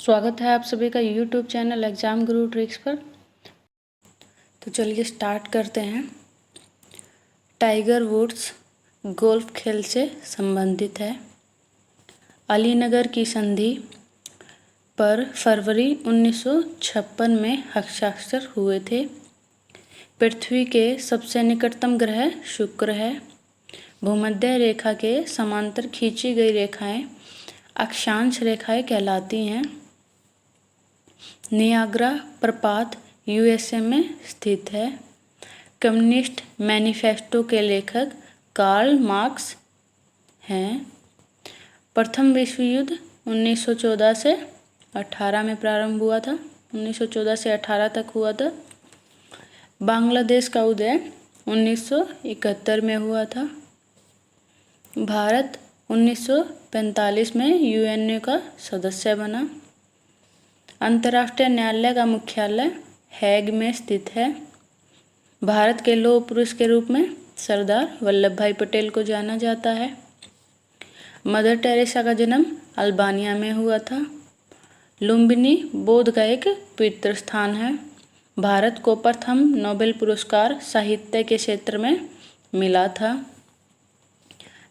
स्वागत है आप सभी का यूट्यूब चैनल एग्ज़ाम गुरु ट्रिक्स पर। तो चलिए स्टार्ट करते हैं। टाइगर वुड्स गोल्फ खेल से संबंधित है। अलीनगर की संधि पर फरवरी 1956 में हस्ताक्षर हुए थे। पृथ्वी के सबसे निकटतम ग्रह शुक्र है। भूमध्य रेखा के समांतर खींची गई रेखाएं अक्षांश रेखाएं कहलाती हैं। नियाग्रा प्रपात यूएसए में स्थित है। कम्युनिस्ट मैनिफेस्टो के लेखक कार्ल मार्क्स हैं। प्रथम विश्व युद्ध 1914 से 18 में प्रारंभ हुआ था। 1914 से 18 तक हुआ था। बांग्लादेश का उदय 1971 में हुआ था। भारत 1945 में यूएनओ का सदस्य बना। अंतर्राष्ट्रीय न्यायालय का मुख्यालय हैग में स्थित है। भारत के लौह पुरुष के रूप में सरदार वल्लभ भाई पटेल को जाना जाता है। मदर टेरेसा का जन्म अल्बानिया में हुआ था। लुम्बिनी बौद्ध का एक पवित्र स्थान है। भारत को प्रथम नोबेल पुरस्कार साहित्य के क्षेत्र में मिला था।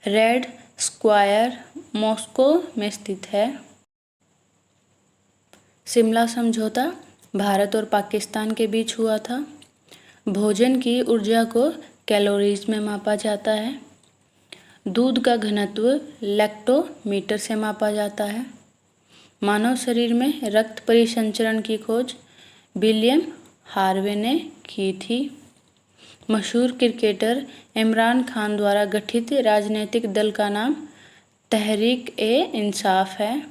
रेड स्क्वायर मॉस्को में स्थित है। शिमला समझौता भारत और पाकिस्तान के बीच हुआ था। भोजन की ऊर्जा को कैलोरीज में मापा जाता है। दूध का घनत्व लैक्टोमीटर से मापा जाता है। मानव शरीर में रक्त परिसंचरण की खोज विलियम हार्वे ने की थी। मशहूर क्रिकेटर इमरान खान द्वारा गठित राजनीतिक दल का नाम तहरीक-ए-इंसाफ है।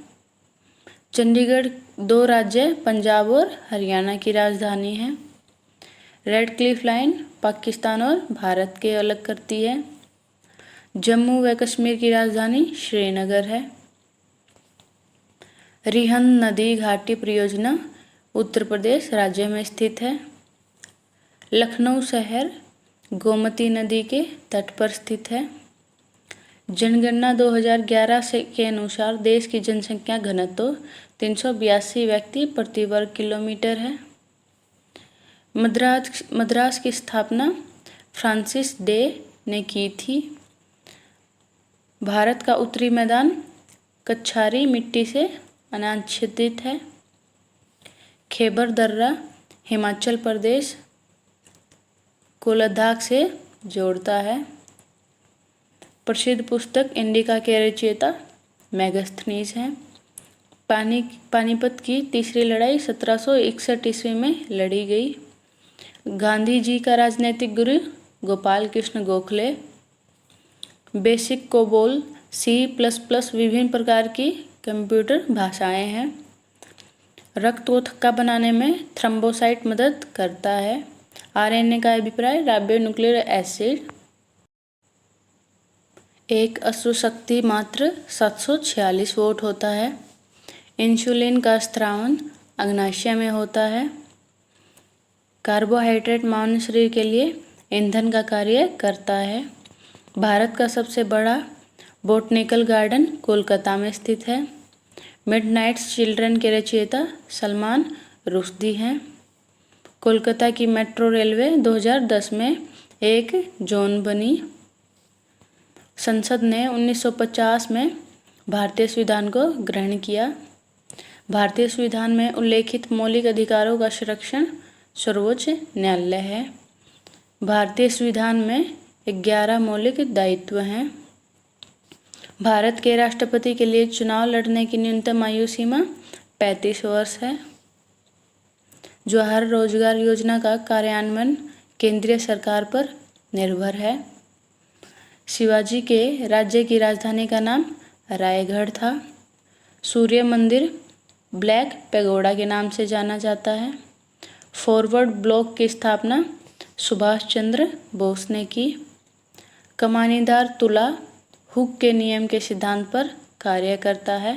चंडीगढ़ दो राज्य पंजाब और हरियाणा की राजधानी है। रेड क्लिफ लाइन पाकिस्तान और भारत के अलग करती है। जम्मू व कश्मीर की राजधानी श्रीनगर है। रिहंद नदी घाटी परियोजना उत्तर प्रदेश राज्य में स्थित है। लखनऊ शहर गोमती नदी के तट पर स्थित है। जनगणना 2011 के अनुसार देश की जनसंख्या घनत्व 382 व्यक्ति प्रति वर्ग किलोमीटर है। मद्रास की स्थापना फ्रांसिस डे ने की थी। भारत का उत्तरी मैदान कच्छारी मिट्टी से अनाच्छादित है। खैबर दर्रा हिमाचल प्रदेश को लद्दाख से जोड़ता है। प्रसिद्ध पुस्तक इंडिका के रचयिता मेगास्थनीज हैं। पानीपत की तीसरी लड़ाई 1761 ईस्वी में लड़ी गई। गांधी जी का राजनीतिक गुरु Gopal Krishna Gokhale. Basic COBOL C++ विभिन्न प्रकार की कंप्यूटर भाषाएं हैं। रक्त को थक्का बनाने में थ्रोम्बोसाइट मदद करता है। आरएनए का अभिप्राय राइबोन्यूक्लिक एसिड। एक अश्वशक्ति मात्र 746 वोल्ट होता है। इंसुलिन का स्रावन अग्नाशय में होता है। कार्बोहाइड्रेट मानव शरीर के लिए ईंधन का कार्य करता है। भारत का सबसे बड़ा बोटनिकल गार्डन कोलकाता में स्थित है। मिडनाइट चिल्ड्रन के रचयिता सलमान रुश्दी हैं। कोलकाता की मेट्रो रेलवे 2010 में एक जोन बनी। संसद ने 1950 में भारतीय संविधान को ग्रहण किया। भारतीय संविधान में उल्लेखित मौलिक अधिकारों का संरक्षण सर्वोच्च न्यायालय है। भारतीय संविधान में 11 मौलिक दायित्व हैं। भारत के राष्ट्रपति के लिए चुनाव लड़ने की न्यूनतम आयु सीमा 35 वर्ष है। जवाहर रोजगार योजना का कार्यान्वयन केंद्रीय सरकार पर निर्भर है। शिवाजी के राज्य की राजधानी का नाम रायगढ़ था। सूर्य मंदिर ब्लैक पैगोडा के नाम से जाना जाता है। फॉरवर्ड ब्लॉक की स्थापना सुभाष चंद्र बोस ने की। कमानीदार तुला हुक के नियम के सिद्धांत पर कार्य करता है।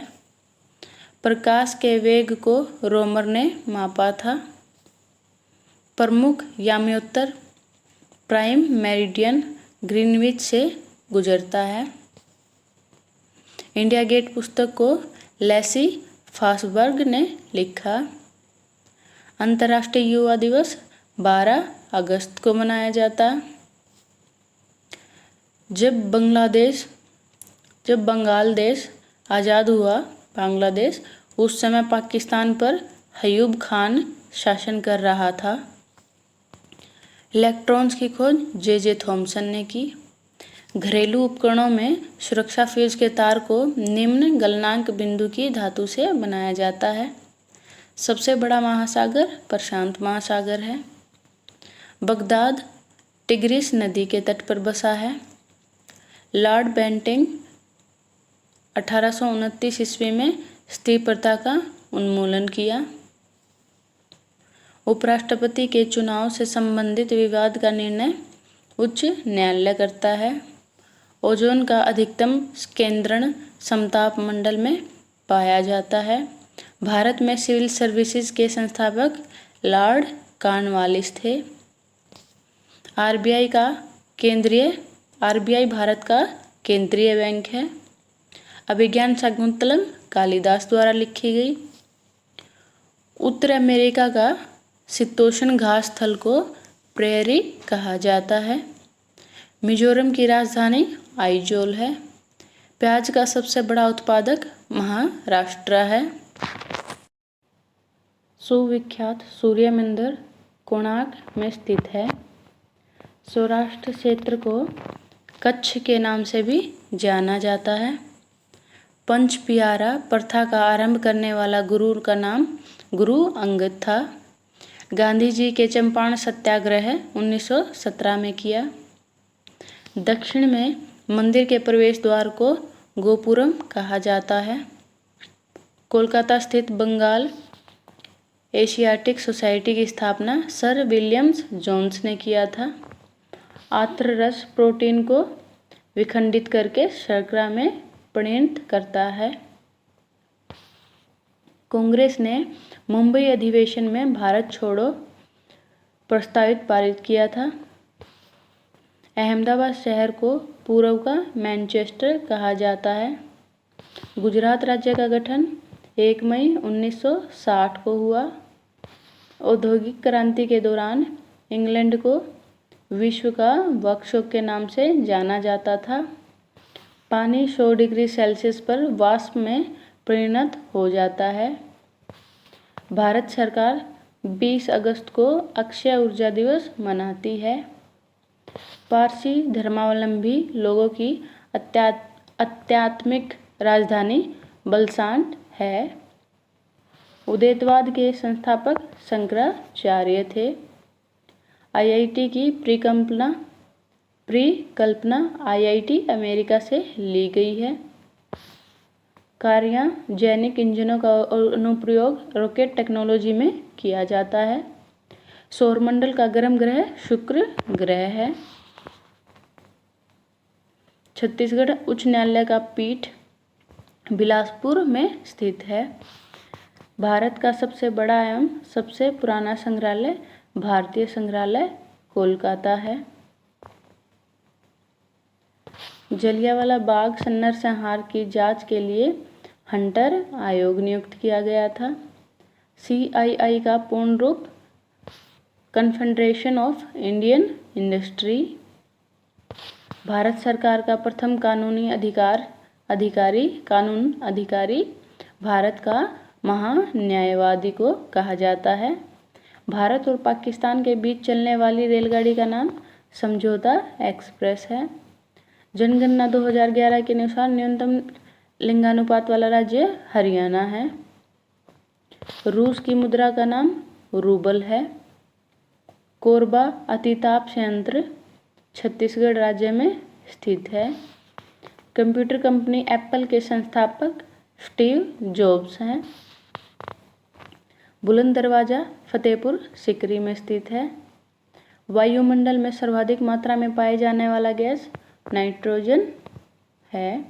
प्रकाश के वेग को रोमर ने मापा था। प्रमुख याम्योत्तर प्राइम मेरिडियन ग्रीनविच से गुजरता है। इंडिया गेट पुस्तक को लेसी फासबर्ग ने लिखा। अंतर्राष्ट्रीय युवा दिवस 12 अगस्त को मनाया जाता। जब बंगाल देश आज़ाद हुआ, बांग्लादेश, उस समय पाकिस्तान पर अयूब खान शासन कर रहा था। इलेक्ट्रॉन्स की खोज जे थॉमसन ने की। घरेलू उपकरणों में सुरक्षा फ्यूज के तार को निम्न गलनांक बिंदु की धातु से बनाया जाता है। सबसे बड़ा महासागर प्रशांत महासागर है। बगदाद टिग्रिस नदी के तट पर बसा है। लॉर्ड बेंटिंग 1829 ईस्वी में स्त्री प्रथा का उन्मूलन किया। उपराष्ट्रपति के चुनाव से संबंधित विवाद का निर्णय उच्च न्यायालय करता है। ओजोन का अधिकतम केंद्रण समताप मंडल में पाया जाता है। भारत में सिविल सर्विसेज के संस्थापक लॉर्ड कॉर्नवालिस थे। आरबीआई भारत का केंद्रीय बैंक है। अभिज्ञान शाकुंतलम कालिदास द्वारा लिखी गई। उत्तर अमेरिका का शीतोष्ण घास स्थल को प्रेयरी कहा जाता है। मिजोरम की राजधानी आइजोल है। प्याज का सबसे बड़ा उत्पादक महाराष्ट्र है। सुविख्यात सूर्य मंदिर कोणार्क में स्थित है। सौराष्ट्र क्षेत्र को कच्छ के नाम से भी जाना जाता है। पंच पियारा प्रथा का आरंभ करने वाला गुरु का नाम गुरु अंगद था। गांधी जी के चंपारण सत्याग्रह 1917 में किया। दक्षिण में मंदिर के प्रवेश द्वार को गोपुरम कहा जाता है। कोलकाता स्थित बंगाल एशियाटिक सोसाइटी की स्थापना सर विलियम्स जोन्स ने किया था। आत्र रस प्रोटीन को विखंडित करके शर्करा में परिणत करता है। कांग्रेस ने मुंबई अधिवेशन में भारत छोड़ो प्रस्तावित पारित किया था। अहमदाबाद शहर को पूर्व का मैनचेस्टर कहा जाता है। गुजरात राज्य का गठन 1 मई 1960 को हुआ। औद्योगिक क्रांति के दौरान इंग्लैंड को विश्व का वर्कशॉप के नाम से जाना जाता था। पानी 100 डिग्री सेल्सियस पर वाष्प में परिणत हो जाता है। भारत सरकार 20 अगस्त को अक्षय ऊर्जा दिवस मनाती है। पारसी धर्मावलंबी लोगों की आध्यात्मिक राजधानी बलसांड है। उदैतवाद के संस्थापक शंकराचार्य थे। आईआईटी की परिकल्पना आईआईटी अमेरिका से ली गई है। क्रायोजेनिक इंजनों का अनुप्रयोग रॉकेट टेक्नोलॉजी में किया जाता है। सौरमंडल का गर्म ग्रह शुक्र ग्रह है। छत्तीसगढ़ उच्च न्यायालय का पीठ बिलासपुर में स्थित है। भारत का सबसे बड़ा एवं सबसे पुराना संग्रहालय भारतीय संग्रहालय कोलकाता है। जलियांवाला बाग नरसंहार की जांच के लिए हंटर आयोग नियुक्त किया गया था। सीआईआई का पूर्ण रूप confederation of Indian industry. Bharat सरकार का प्रथम कानून अधिकारी भारत का महान्यायवादी को कहा जाता है। भारत और पाकिस्तान के बीच चलने वाली रेलगाड़ी का नाम समझौता एक्सप्रेस है। जनगणना 2011 के अनुसार न्यूनतम लिंगानुपात वाला राज्य हरियाणा है। रूस की मुद्रा का नाम रूबल है। कोरबा अतिताप संयंत्र छत्तीसगढ़ राज्य में स्थित है। कंप्यूटर कंपनी एप्पल के संस्थापक स्टीव जॉब्स हैं। बुलंद दरवाजा फतेहपुर सीकरी में स्थित है। वायुमंडल में सर्वाधिक मात्रा में पाए जाने वाला गैस नाइट्रोजन है।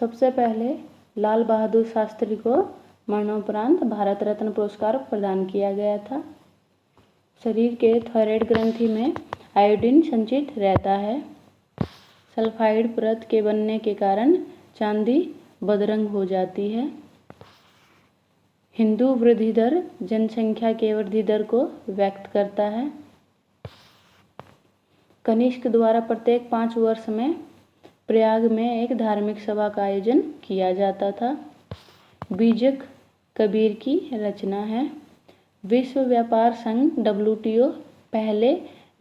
सबसे पहले लाल बहादुर शास्त्री को मरणोपरांत भारत रत्न पुरस्कार प्रदान किया गया था। शरीर के थायराइड ग्रंथि में आयोडीन संचित रहता है। सल्फाइड परत के बनने के कारण चांदी बदरंग हो जाती है। हिंदू वृद्धि दर जनसंख्या के वृद्धि दर को व्यक्त करता है। कनिष्क द्वारा प्रत्येक 5 वर्ष में प्रयाग में एक धार्मिक सभा का आयोजन किया जाता था। बीजक कबीर की रचना है। विश्व व्यापार संघ WTO पहले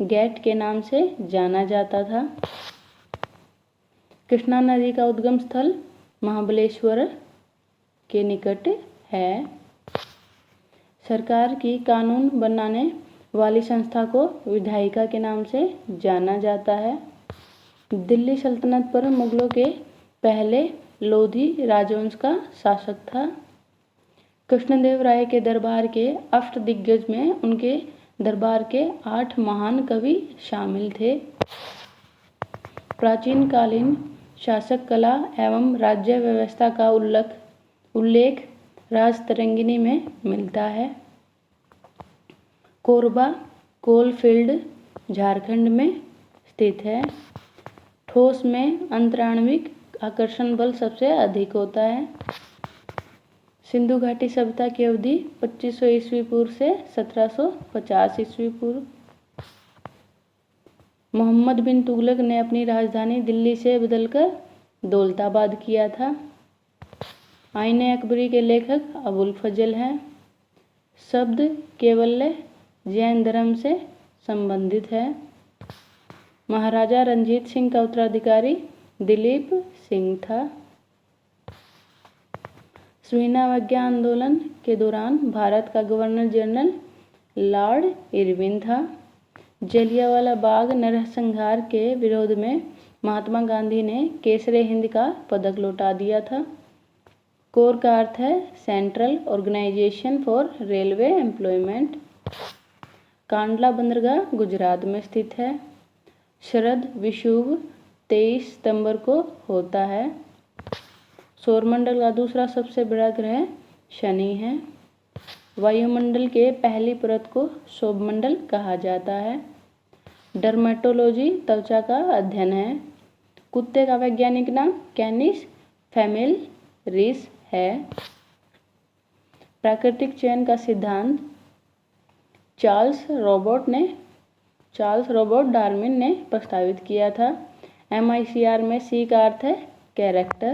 गैट के नाम से जाना जाता था। कृष्णा नदी का उद्गम स्थल महाबलेश्वर के निकट है। सरकार की कानून बनाने वाली संस्था को विधायिका के नाम से जाना जाता है। दिल्ली सल्तनत पर मुगलों के पहले लोधी राजवंश का शासक था। कृष्णदेव राय के दरबार के अष्टदिग्गज में उनके दरबार के 8 महान कवि शामिल थे। प्राचीन कालीन शासक कला एवं राज्य व्यवस्था का उल्लेख राजतरंगिणी में मिलता है। कोरबा कोलफील्ड झारखंड में स्थित है। ठोस में अंतराण्विक आकर्षण बल सबसे अधिक होता है। सिंधु घाटी सभ्यता की अवधि 2500 ईस्वी पूर्व से 1750 ईस्वी पूर्व। मोहम्मद बिन तुगलक ने अपनी राजधानी दिल्ली से बदलकर दौलताबाद किया था। आईने अकबरी के लेखक अबुल फजल हैं। शब्द केवल्य जैन धर्म से संबंधित है। महाराजा रंजीत सिंह का उत्तराधिकारी दिलीप सिंह था। स्वीनावज्ञा आंदोलन के दौरान भारत का गवर्नर जनरल लॉर्ड इरविन था। जलियांवाला बाग नरसंहार के विरोध में महात्मा गांधी ने केसरे हिंद का पदक लौटा दिया था। कोर का अर्थ है central organisation for railway employment. Kandla बंदरगाह गुजरात में स्थित है। शरद विषुव 23 सितंबर को होता है। सौरमंडल का दूसरा सबसे बड़ा ग्रह शनि है। वायुमंडल के पहली परत को सौरमंडल कहा जाता है। डर्मेटोलॉजी त्वचा का अध्ययन है। कुत्ते का वैज्ञानिक नाम कैनिस फेमिलिस है। प्राकृतिक चयन का सिद्धांत चार्ल्स रॉबर्ट डार्विन ने प्रस्तावित किया था। MICR में C का अर्थ है कैरेक्टर।